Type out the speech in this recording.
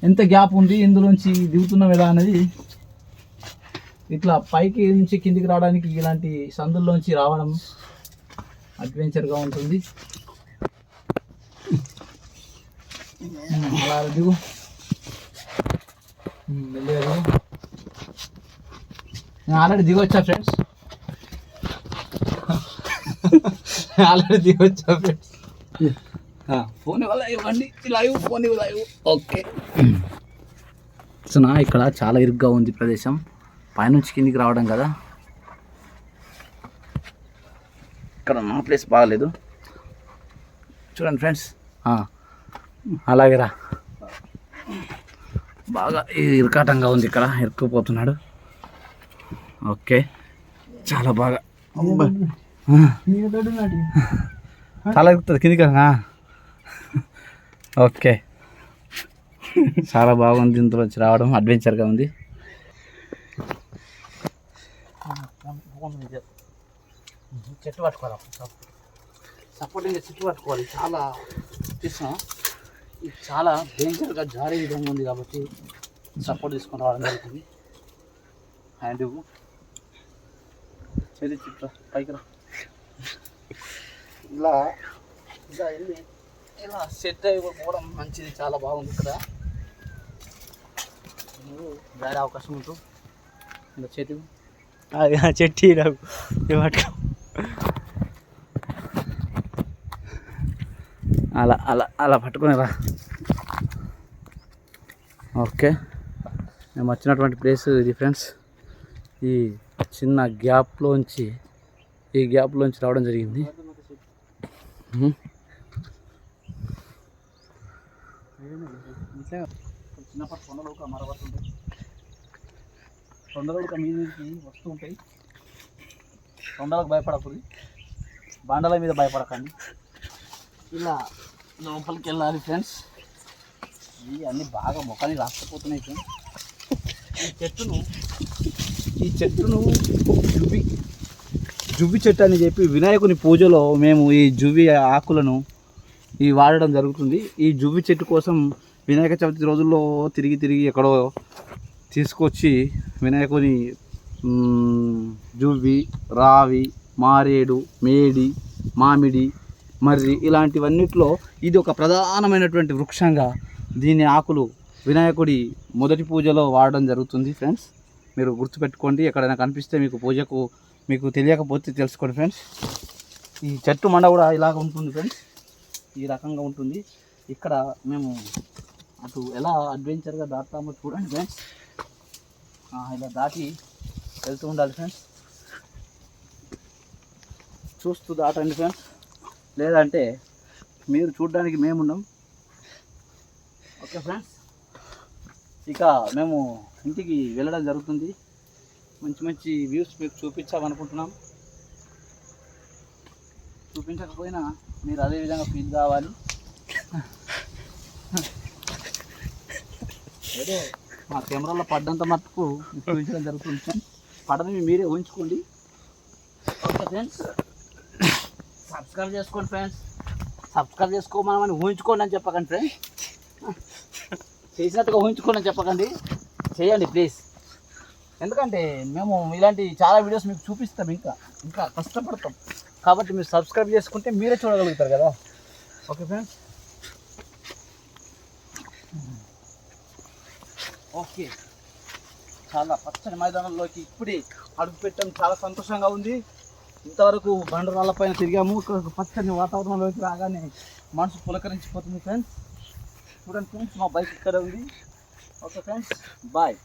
ఎంత గ్యాప్ ఉంది, ఇందులోంచి దిగుతున్నాం ఎలా అనేది. ఇట్లా పైకి నుంచి కిందికి రావడానికి ఇలాంటి సందుల్లోంచి రావడం అడ్వెంచర్గా ఉంటుంది. అలా దిగు, మెల్లిగా దిగు. నేను ఆల్రెడీ దిగొచ్చా ఫ్రెండ్స్, ఫోన్ ఇవ్వండి, live phone live. Okay, so ఇక్కడ చాలా ఇరుగ్గా ఉంది ప్రదేశం, పైనుంచి కిందికి రావడం కదా. ఇక్కడ నా ప్లేస్ బాగాలేదు చూడండి ఫ్రెండ్స్. అలాగే రా, బాగా ఇరకాటంగా ఉంది, ఇక్కడ ఇరుక్కుపోతున్నాడు. ఓకే, చాలా బాగా చాలా ఎక్కుతుంది కిందికి. ఓకే, చాలా బాగుంది, ఇందులో వచ్చి రావడం అడ్వెంచర్గా ఉంది. చెట్టు పట్టుకోవాలి, సపోర్టింగ్గా చెట్టు పట్టుకోవాలి. చాలా తీసినా ఇది చాలా డేంజర్గా జారే విధంగా ఉంది కాబట్టి సపోర్ట్ తీసుకొని రావడం జరుగుతుంది. హ్యాండ్ చెల్లి చుట్టూ పైకి రా, ఇలా ఇలా వెళ్ళి ఇలా సెట్ అయిపోవడం మంచిది, చాలా బాగుంది. ఇక్కడ జారే అవకాశం ఉంటుంది. ఇలా చెట్టు అలా అలా అలా పట్టుకునేరా. ఓకే, మేము వచ్చినటువంటి ప్లేస్ ఇది ఫ్రెండ్స్. ఈ చిన్న గ్యాప్లోంచి రావడం జరిగింది. చిన్నప్పటి కొండలు మరవతుంటాయి, కొండలు మీదకి వస్తూ ఉంటాయి. కొండలకు భయపడకూడదు, బండల మీద భయపడకండి. ఇలా లోపలికి వెళ్ళాలి ఫ్రెండ్స్. ఇవి అన్నీ బాగా మొక్కని రాకపోతున్నాయి ఫ్రెండ్స్. ఈ చెట్టును జువ్వి చెట్టు అని చెప్పి వినాయకుని పూజలో మేము ఈ జువ్వి ఆకులను వాడడం జరుగుతుంది. ఈ జువ్వి చెట్టు కోసం వినాయక చవితి రోజుల్లో తిరిగి ఎక్కడో తీసుకొచ్చి వినాయకుని జువ్వి, రావి, మారేడు, మేడి, మామిడి, మర్రి ఇలాంటివన్నిట్లో ఇది ఒక ప్రధానమైనటువంటి వృక్షంగా దీని ఆకులు వినాయకుడి మొదటి పూజలో వాడడం జరుగుతుంది ఫ్రెండ్స్. మీరు గుర్తుపెట్టుకోండి, ఎక్కడైనా కనిపిస్తే మీకు తెలియకపోతే తెలుసుకోండి ఫ్రెండ్స్. ఈ చెట్టు మండ కూడా ఇలాగ ఉంటుంది ఫ్రెండ్స్, ఈ రకంగా ఉంటుంది. ఇక్కడ మేము అటు ఎలా అడ్వెంచర్గా దాటుతామో చూడండి ఫ్రెండ్స్. ఇలా దాటి వెళ్తూ ఉండాలి ఫ్రెండ్స్, చూస్తూ దాటండి ఫ్రెండ్స్, లేదంటే మీరు చూడడానికి మేమున్నాం. ఓకే ఫ్రెండ్స్, ఇక మేము ఇంటికి వెళ్ళడం జరుగుతుంది. మంచి వ్యూస్ మీకు చూపించామనుకుంటున్నాం. చూపించకపోయినా మీరు అదే విధంగా ఫీల్ కావాలి. ఏదో మా కెమెరాలో పడ్డంత మట్టుకు చూపించడం జరుగుతుంది ఫ్రెండ్స్. పడని మీరే ఊహించుకోండి. ఓకే ఫ్రెండ్స్, సబ్స్క్రైబ్ చేసుకోండి ఫ్రెండ్స్. సబ్స్క్రైబ్ చేసుకోమని ఊహించుకోండి అని చెప్పకండి ఫ్రెండ్స్, చేసినట్టుగా ఊహించుకోండి అని చెప్పకండి, చేయండి ప్లీజ్. ఎందుకంటే మేము ఇలాంటి చాలా వీడియోస్ మీకు చూపిస్తాం, ఇంకా కష్టపడతాం. కాబట్టి మీరు సబ్స్క్రైబ్ చేసుకుంటే మీరే చూడగలుగుతారు కదా. ఓకే ఫ్రెండ్స్, ఓకే, చాలా పచ్చని మైదానంలోకి ఇప్పుడే అడుగు పెట్టడం చాలా సంతోషంగా ఉంది. ఇంతవరకు బండరాళ్ళ పైన తిరిగాము, పచ్చని వాతావరణంలోకి రాగానే మనసు పులకరించిపోతుంది ఫ్రెండ్స్. చూడండి ఫ్రెండ్స్, మా బైక్ ఇక్కడ ఉంది. Okay friends, bye.